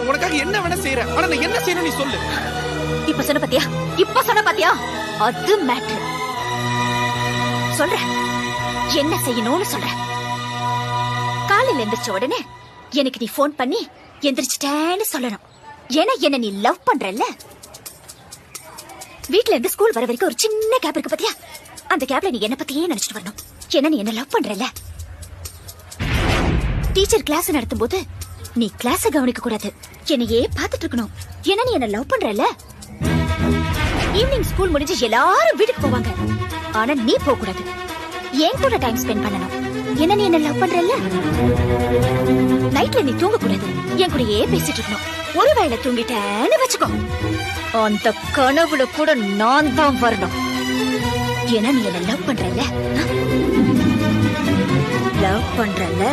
உனக்காக என்ன வேணா செய்யறேன். ஆனா நான் என்ன செய்யணும் நீ சொல்லு. இப்ப சொன்ன பாத்தியா அது மேட்ரு. சொல்ற என்ன செய்யணும்னு சொல்ற. காலையில எந்திரிச்ச உடனே எனக்கு நீ போன் பண்ணி எந்திரிச்சிட்டேன்னு சொல்லணும். ஏன்னா என்ன நீ லவ் பண்றல்ல. வீட்ல இருந்து ஸ்கூல் வர வரைக்கும் ஒரு சின்ன கேப் இருக்கு பாத்தியா, அந்த கேப்ல நீ என்ன பத்தியே நினைச்சிட்டு வரணும். ஏன்னா நீ என்ன லவ் பண்றல்ல. டீச்சர் கிளாஸ் நடத்தும் போது நீ கிளாஸ கவனிக்க கூடாது, என்னையே பாத்துட்டு இருக்கணும். ஏன்னா நீ என்ன லவ் பண்றல்ல. ஈவினிங் ஸ்கூல் முடிஞ்சு எல்லாரும் வீட்டுக்கு போவாங்க, ஆனா நீ போக கூடாது. என் கூட டைம் ஸ்பெண்ட் பண்ணணும். என்ன நீ என்ன லவ் பண்றல்ல. நைட்ல நீ தூங்க கூடாது, என் கூடயே பேசிட்டு இருக்கணும். ஒருவேளை தூங்கிட்டேன்னு வச்சுக்கோ, அந்த கனவுல கூட நான் தான் வரணும். ஏன்னா நீ என்ன லவ் பண்றல்ல. லவ் பண்றல்ல.